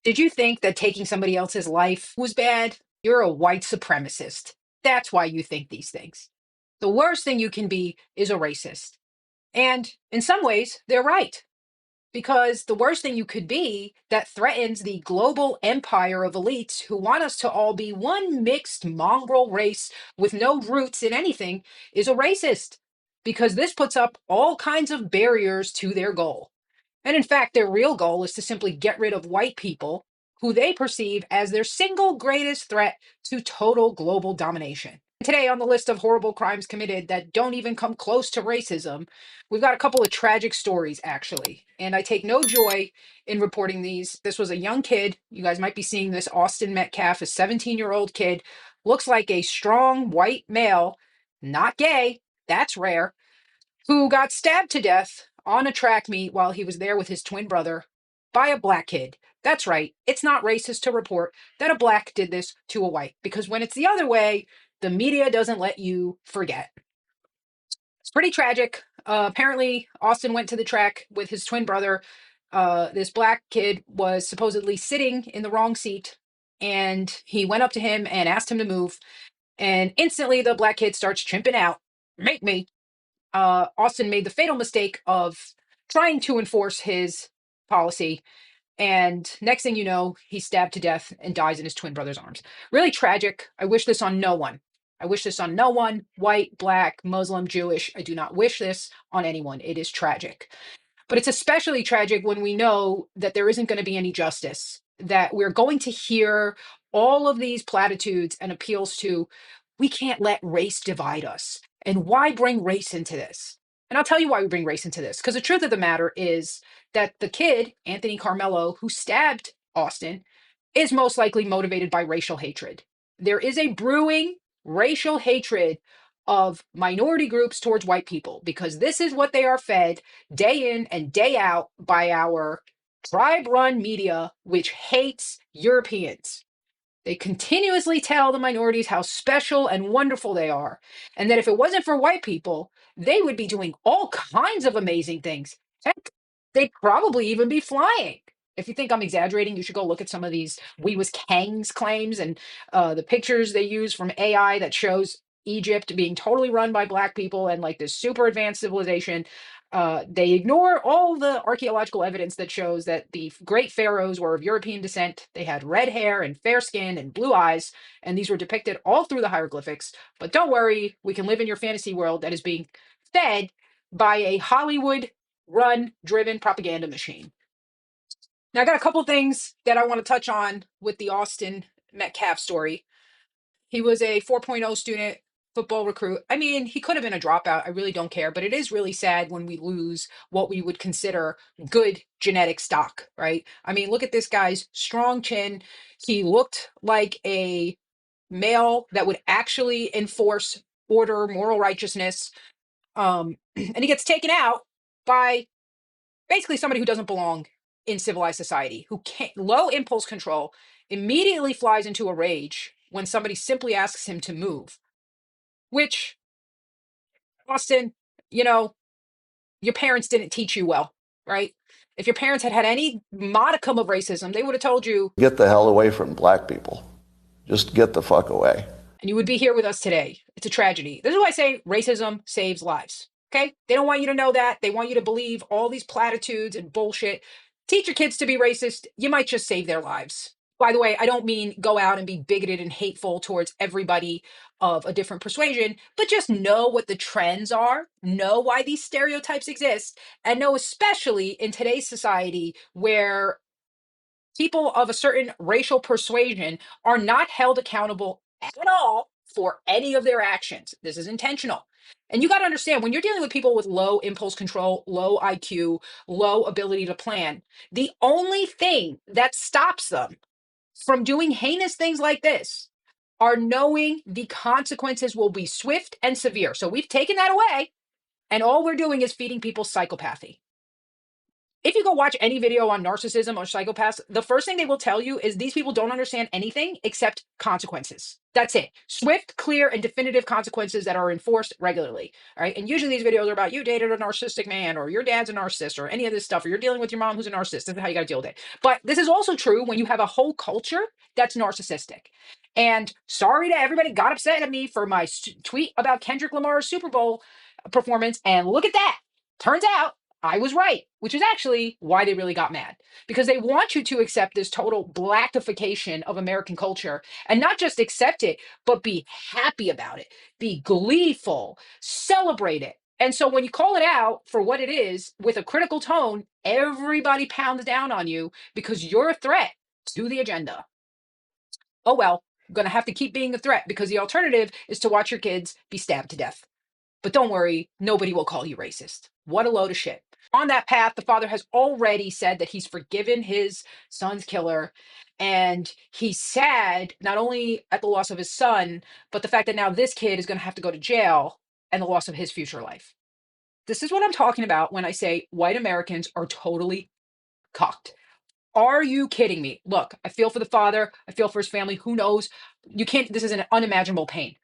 Did you think that taking somebody else's life was bad? You're a white supremacist. That's why you think these things. The worst thing you can be is a racist. And in some ways, they're right. Because the worst thing you could be that threatens the global empire of elites who want us to all be one mixed mongrel race with no roots in anything is a racist. Because this puts up all kinds of barriers to their goal. And in fact, their real goal is to simply get rid of white people who they perceive as their single greatest threat to total global domination. Today, on the list of horrible crimes committed that don't even come close to racism, we've got a couple of tragic stories, actually. And I take no joy in reporting these. This was a young kid. You guys might be seeing this. Austin Metcalf, a 17-year-old kid, looks like a strong white male, not gay. That's rare, who got stabbed to death on a track meet while he was there with his twin brother by a black kid. That's right. It's not racist to report that a black did this to a white, because when it's the other way, the media doesn't let you forget. It's pretty tragic. Apparently, Austin went to the track with his twin brother. This black kid was supposedly sitting in the wrong seat, and he went up to him and asked him to move. And instantly, the black kid starts chimping out, "Make me." Austin made the fatal mistake of trying to enforce his policy. And next thing you know, he's stabbed to death and dies in his twin brother's arms. Really tragic. I wish this on no one. I wish this on no one, white, black, Muslim, Jewish. I do not wish this on anyone. It is tragic. But it's especially tragic when we know that there isn't going to be any justice, that we're going to hear all of these platitudes and appeals to, we can't let race divide us. And why bring race into this? And I'll tell you why we bring race into this. Because the truth of the matter is that the kid, Anthony Carmelo, who stabbed Austin, is most likely motivated by racial hatred. There is a brewing racial hatred of minority groups towards white people because this is what they are fed day in and day out by our tribe run media, which hates Europeans. They continuously tell the minorities how special and wonderful they are, and that if it wasn't for white people, they would be doing all kinds of amazing things. Heck, they'd probably even be flying. If you think I'm exaggerating, you should go look at some of these "we was kangs" claims and the pictures they use from AI that shows Egypt being totally run by black people and like this super advanced civilization. They ignore all the archaeological evidence that shows that the great pharaohs were of European descent. They had red hair and fair skin and blue eyes, and these were depicted all through the hieroglyphics. But don't worry, we can live in your fantasy world that is being fed by a Hollywood run driven propaganda machine. Now, I got a couple things that I want to touch on with the Austin Metcalf story. He was a 4.0 student, football recruit. I mean, he could have been a dropout. I really don't care, but it is really sad when we lose what we would consider good genetic stock, right? I mean, look at this guy's strong chin. He looked like a male that would actually enforce order, moral righteousness. And he gets taken out by basically somebody who doesn't belong in civilized society, who can't, low impulse control, immediately flies into a rage when somebody simply asks him to move, which, Austin, you know, your parents didn't teach you well, right? If your parents had had any modicum of racism, they would have told you, Get the hell away from black people. Just get the fuck away. and you would be here with us today. It's a tragedy. This is why I say racism saves lives. Okay? They don't want you to know that. They want you to believe all these platitudes and bullshit. Teach your kids to be racist. You might just save their lives. By the way, I don't mean go out and be bigoted and hateful towards everybody of a different persuasion, but just know what the trends are, know why these stereotypes exist, and know, especially in today's society where people of a certain racial persuasion are not held accountable at all for any of their actions. This is intentional. And you got to understand, when you're dealing with people with low impulse control, low IQ, low ability to plan, the only thing that stops them from doing heinous things like this are knowing the consequences will be swift and severe. So we've taken that away, and all we're doing is feeding people psychopathy. If you go watch any video on narcissism or psychopaths, the first thing they will tell you is these people don't understand anything except consequences. That's it. Swift, clear, and definitive consequences that are enforced regularly. All right. And usually these videos are about you dated a narcissistic man, or your dad's a narcissist, or any of this stuff, or you're dealing with your mom who's a narcissist. This is how you got to deal with it. But this is also true when you have a whole culture that's narcissistic. And sorry to everybody got upset at me for my tweet about Kendrick Lamar's Super Bowl performance. And look at that. Turns out I was right, which is actually why they really got mad, because they want you to accept this total blackification of American culture, and not just accept it, but be happy about it, be gleeful, celebrate it. And so when you call it out for what it is with a critical tone, everybody pounds down on you because you're a threat to the agenda. Oh, well, I'm going to have to keep being a threat, because the alternative is to watch your kids be stabbed to death. But don't worry, nobody will call you racist. What a load of shit. On that path, the father has already said that he's forgiven his son's killer. And he's sad not only at the loss of his son, but the fact that now this kid is going to have to go to jail and the loss of his future life. This is what I'm talking about when I say white Americans are totally cocked. Are you kidding me? Look, I feel for the father. I feel for his family. Who knows? You can't, this is an unimaginable pain.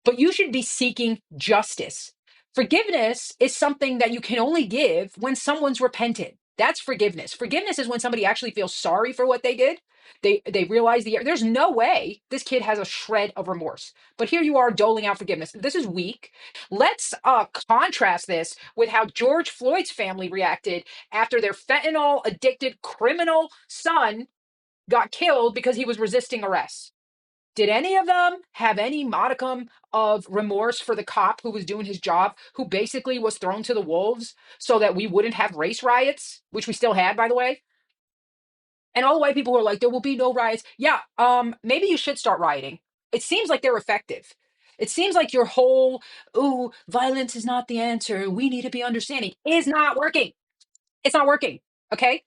But you should be seeking justice. Forgiveness is something that you can only give when someone's repented. That's forgiveness. Forgiveness is when somebody actually feels sorry for what they did. They realize there's no way this kid has a shred of remorse. But here you are doling out forgiveness. This is weak. Let's contrast this with how George Floyd's family reacted after their fentanyl addicted criminal son got killed because he was resisting arrest. Did any of them have any modicum of remorse for the cop who was doing his job, who basically was thrown to the wolves so that we wouldn't have race riots, which we still had, by the way? And all the white people were like, there will be no riots. Yeah, maybe you should start rioting. It seems like they're effective. It seems like your whole, ooh, violence is not the answer, we need to be understanding, is not working. It's not working. Okay.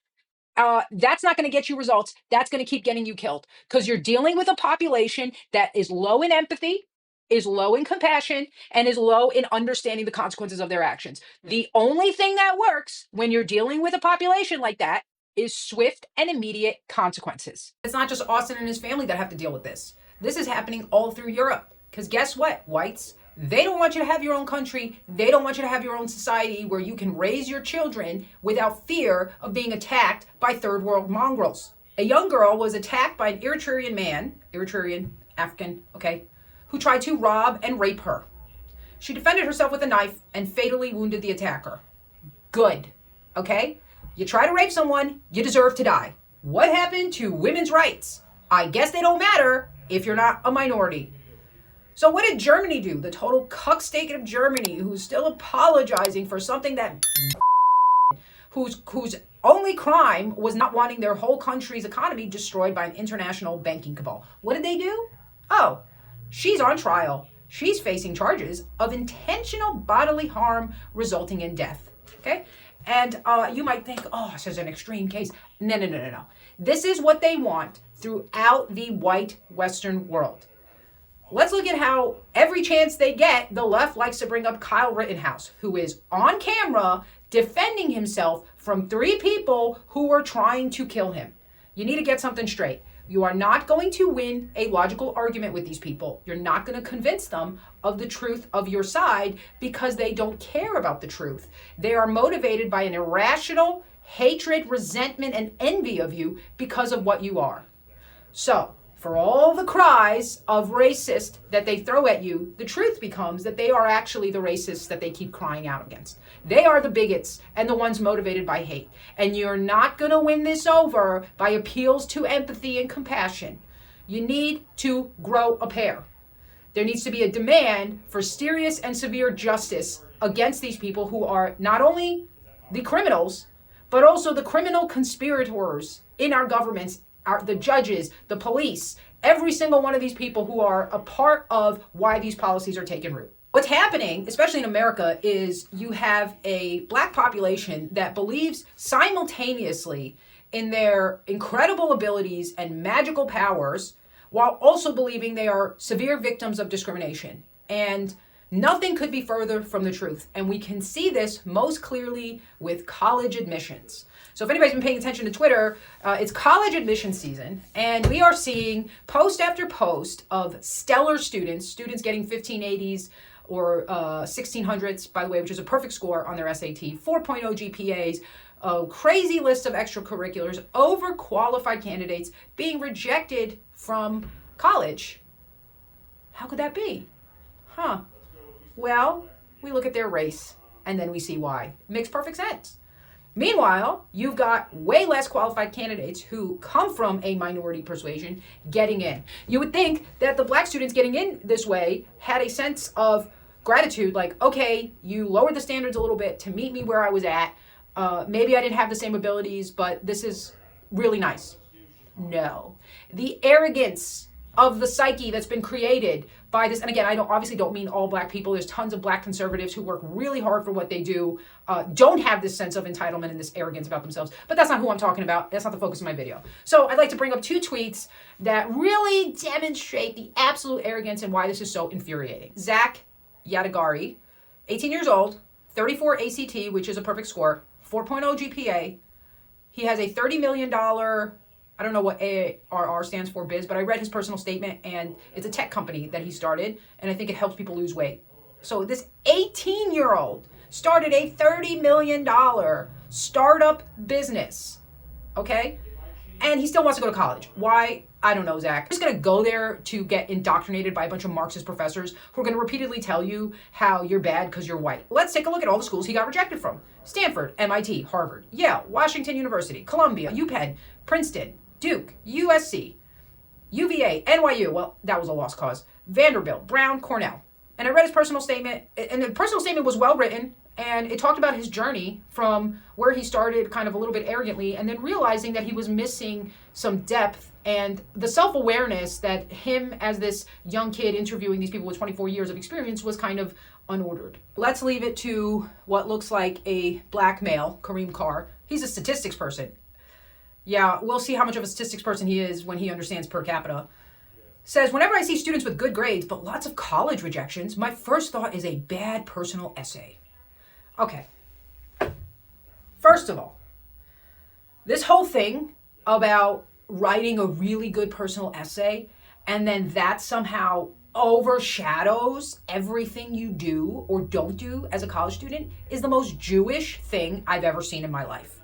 That's not going to get you results. That's going to keep getting you killed, because you're dealing with a population that is low in empathy, is low in compassion, and is low in understanding the consequences of their actions. The only thing that works when you're dealing with a population like that is swift and immediate consequences. It's not just Austin and his family that have to deal with this. This is happening all through Europe. Because guess what, whites? They don't want you to have your own country. They don't want you to have your own society where you can raise your children without fear of being attacked by third world mongrels. A young girl was attacked by an Eritrean man, Eritrean, African, okay, who tried to rob and rape her. She defended herself with a knife and fatally wounded the attacker. Good, okay? You try to rape someone, you deserve to die. What happened to women's rights? I guess they don't matter if you're not a minority. So what did Germany do? The total cuck state of Germany, who's still apologizing for something that whose only crime was not wanting their whole country's economy destroyed by an international banking cabal. What did they do? Oh, she's on trial. She's facing charges of intentional bodily harm resulting in death. Okay? And you might think, oh, this is an extreme case. No. This is what they want throughout the white Western world. Let's look at how every chance they get, the left likes to bring up Kyle Rittenhouse, who is on camera defending himself from 3 people who were trying to kill him. You need to get something straight. You are not going to win a logical argument with these people. You're not going to convince them of the truth of your side, because they don't care about the truth. They are motivated by an irrational hatred, resentment, and envy of you because of what you are. So, for all the cries of racist that they throw at you, the truth becomes that they are actually the racists that they keep crying out against. They are the bigots and the ones motivated by hate. And you're not going to win this over by appeals to empathy and compassion. You need to grow a pair. There needs to be a demand for serious and severe justice against these people who are not only the criminals, but also the criminal conspirators in our governments, the judges, the police, every single one of these people who are a part of why these policies are taking root. What's happening, especially in America, is you have a black population that believes simultaneously in their incredible abilities and magical powers, while also believing they are severe victims of discrimination. And nothing could be further from the truth. And we can see this most clearly with college admissions. So if anybody's been paying attention to Twitter, it's college admission season, and we are seeing post after post of stellar students getting 1580s or 1600s, by the way, which is a perfect score on their SAT, 4.0 GPAs, a crazy list of extracurriculars, overqualified candidates being rejected from college. How could that be? Well, we look at their race and then we see why. It makes perfect sense. Meanwhile, you've got way less qualified candidates who come from a minority persuasion getting in. You would think that the black students getting in this way had a sense of gratitude, like, okay, you lowered the standards a little bit to meet me where I was at. Maybe I didn't have the same abilities, but this is really nice. No. The arrogance of the psyche that's been created by this, and again, I obviously don't mean all black people. There's tons of black conservatives who work really hard for what they do, don't have this sense of entitlement and this arrogance about themselves, but that's not who I'm talking about. That's not the focus of my video. So I'd like to bring up two tweets that really demonstrate the absolute arrogance and why this is so infuriating. Zach Yadagari, 18 years old, 34 ACT, which is a perfect score, 4.0 GPA. He has a $30 million, I don't know what ARR stands for, biz, but I read his personal statement, and it's a tech company that he started, and I think it helps people lose weight. So this 18-year-old started a $30 million startup business, okay? And he still wants to go to college. Why? I don't know, Zach. He's going to go there to get indoctrinated by a bunch of Marxist professors who are going to repeatedly tell you how you're bad because you're white. Let's take a look at all the schools he got rejected from. Stanford, MIT, Harvard, Yale, Washington University, Columbia, UPenn, Princeton, Duke, USC, UVA, NYU. Well, that was a lost cause. Vanderbilt, Brown, Cornell. And I read his personal statement, and the personal statement was well written, and it talked about his journey from where he started kind of a little bit arrogantly and then realizing that he was missing some depth and the self-awareness that him as this young kid interviewing these people with 24 years of experience was kind of unordered. Let's leave it to what looks like a black male, Kareem Carr. He's a statistics person. Yeah, we'll see how much of a statistics person he is when he understands per capita. Says, whenever I see students with good grades but lots of college rejections, my first thought is a bad personal essay. Okay. First of all, this whole thing about writing a really good personal essay and then that somehow overshadows everything you do or don't do as a college student is the most Jewish thing I've ever seen in my life.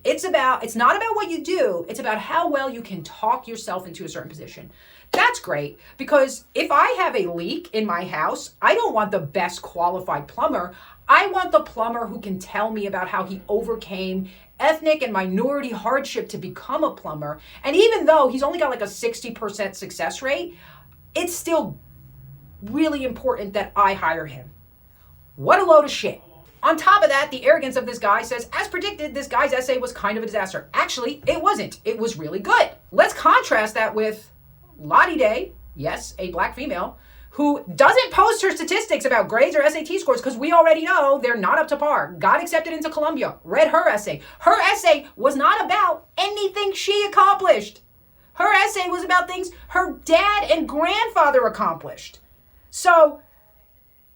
It's not about what you do, it's about how well you can talk yourself into a certain position. That's great, because if I have a leak in my house, I don't want the best qualified plumber. I want the plumber who can tell me about how he overcame ethnic and minority hardship to become a plumber. And even though he's only got like a 60% success rate, it's still really important that I hire him. What a load of shit. On top of that, the arrogance of this guy says, as predicted, this guy's essay was kind of a disaster. Actually, it wasn't. It was really good. Let's contrast that with Lottie Day, yes, a black female, who doesn't post her statistics about grades or SAT scores because we already know they're not up to par. Got accepted into Columbia, read her essay. Her essay was not about anything she accomplished. Her essay was about things her dad and grandfather accomplished. So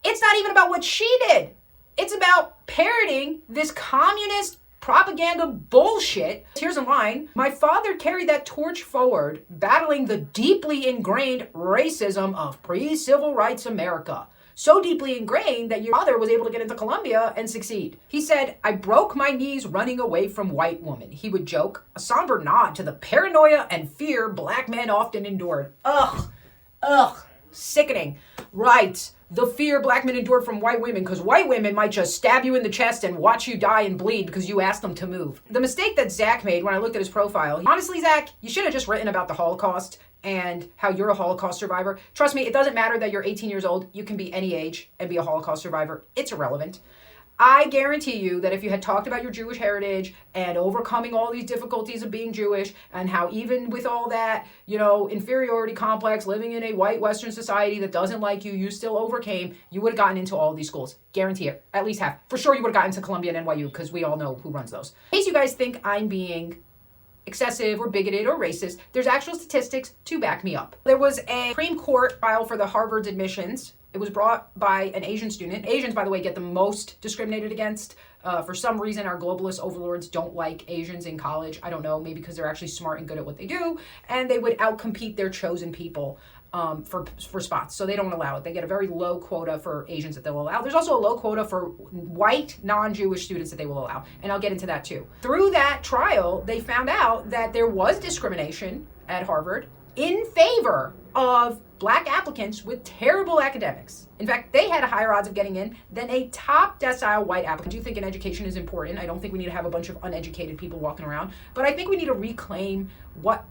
it's not even about what she did. It's about parroting this communist propaganda bullshit. Here's a line. My father carried that torch forward, battling the deeply ingrained racism of pre-civil rights America. So deeply ingrained that your father was able to get into Columbia and succeed. He said, I broke my knees running away from white women. He would joke, a somber nod to the paranoia and fear black men often endured. Ugh, sickening. Right. The fear black men endured from white women, because white women might just stab you in the chest and watch you die and bleed because you asked them to move. The mistake that Zach made when I looked at his profile, honestly, Zach, you should have just written about the Holocaust and how you're a Holocaust survivor. Trust me, it doesn't matter that you're 18 years old. You can be any age and be a Holocaust survivor. It's irrelevant. I guarantee you that if you had talked about your Jewish heritage and overcoming all these difficulties of being Jewish and how even with all that, inferiority complex, living in a white Western society that doesn't like you, you still overcame, you would have gotten into all of these schools. Guarantee it. At least half. For sure you would have gotten to Columbia and NYU because we all know who runs those. In case you guys think I'm being excessive or bigoted or racist, there's actual statistics to back me up. There was a Supreme Court trial for the Harvard's admissions. It was brought by an Asian student. Asians, by the way, get the most discriminated against For some reason, our globalist overlords don't like Asians in college. I don't know, maybe because they're actually smart and good at what they do, and they would outcompete their chosen people for spots. So they don't allow it. They get a very low quota for Asians that they'll allow. There's also a low quota for white, non-Jewish students that they will allow, and I'll get into that too. Through that trial, they found out that there was discrimination at Harvard in favor of black applicants with terrible academics. In fact, they had higher odds of getting in than a top decile white applicant. I do think an education is important. I don't think we need to have a bunch of uneducated people walking around, but I think we need to reclaim what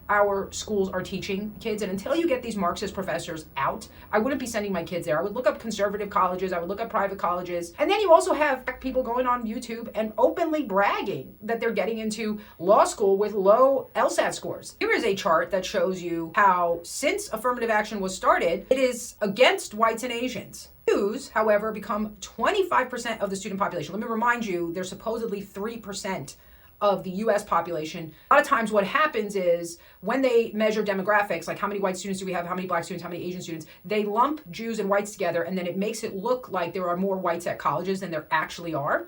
our schools are teaching kids. And until you get these Marxist professors out, I wouldn't be sending my kids there. I would look up conservative colleges. I would look up private colleges. And then you also have people going on YouTube and openly bragging that they're getting into law school with low LSAT scores. Here is a chart that shows you how, since affirmative action was started, it is against whites and Asians. Jews, however, become 25% of the student population. Let me remind you, they're supposedly 3% of the US population. A lot of times what happens is when they measure demographics, like how many white students do we have, how many black students, how many Asian students, they lump Jews and whites together, and then it makes it look like there are more whites at colleges than there actually are.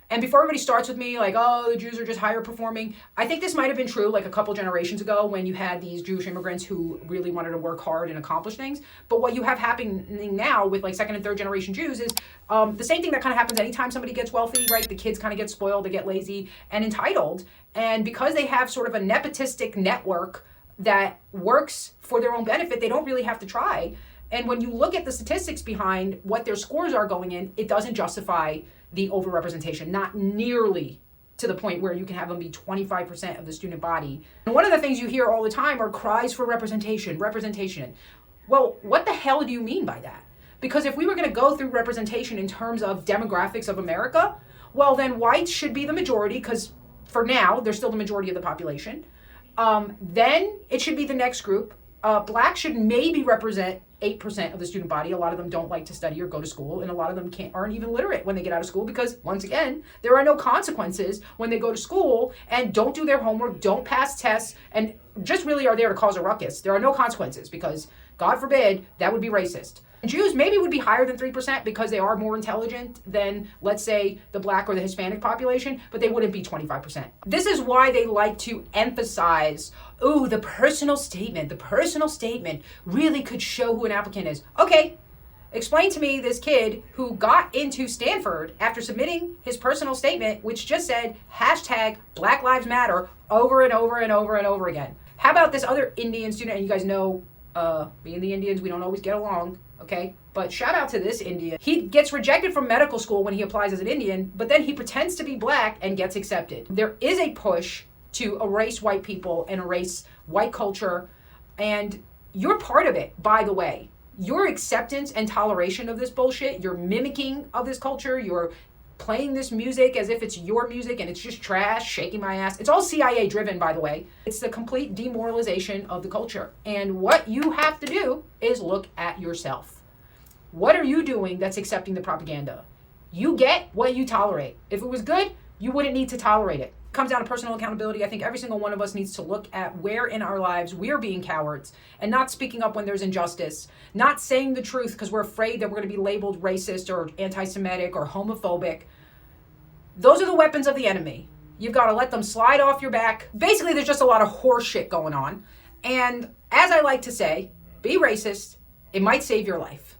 And before everybody starts with me like, oh, the Jews are just higher performing, I think this might have been true like a couple generations ago when you had these Jewish immigrants who really wanted to work hard and accomplish things. But what you have happening now with like second and third generation Jews is the same thing that kind of happens anytime somebody gets wealthy, right? The kids kind of get spoiled, they get lazy and entitled. And because they have sort of a nepotistic network that works for their own benefit, they don't really have to try. And when you look at the statistics behind what their scores are going in, it doesn't justify the overrepresentation, not nearly to the point where you can have them be 25% of the student body. And one of the things you hear all the time are cries for representation, representation. Well, what the hell do you mean by that? Because if we were going to go through representation in terms of demographics of America, well, then whites should be the majority, because for now, they're still the majority of the population. Then it should be the next group. Black should maybe represent 8% of the student body. A lot of them don't like to study or go to school, and a lot of them aren't even literate when they get out of school because, once again, there are no consequences when they go to school and don't do their homework, don't pass tests, and just really are there to cause a ruckus. There are no consequences because, God forbid, that would be racist. Jews maybe would be higher than 3% because they are more intelligent than, let's say, the black or the Hispanic population, but they wouldn't be 25%. This is why they like to emphasize, ooh, the personal statement really could show who an applicant is. Okay, explain to me this kid who got into Stanford after submitting his personal statement, which just said hashtag Black Lives Matter over and over and over and over again. How about this other Indian student? And you guys know, me and the Indians, we don't always get along. Okay, but shout out to this Indian. He gets rejected from medical school when he applies as an Indian, but then he pretends to be black and gets accepted. There is a push to erase white people and erase white culture, and you're part of it, by the way. Your acceptance and toleration of this bullshit, your mimicking of this culture, your playing this music as if it's your music and it's just trash, shaking my ass. It's all CIA driven, by the way. It's the complete demoralization of the culture. And what you have to do is look at yourself. What are you doing that's accepting the propaganda? You get what you tolerate. If it was good, you wouldn't need to tolerate it. It comes down to personal accountability. I think every single one of us needs to look at where in our lives we're being cowards and not speaking up when there's injustice, not saying the truth because we're afraid that we're going to be labeled racist or anti-Semitic or homophobic. Those are the weapons of the enemy. You've got to let them slide off your back. Basically, there's just a lot of horse shit going on. And as I like to say, be racist. It might save your life.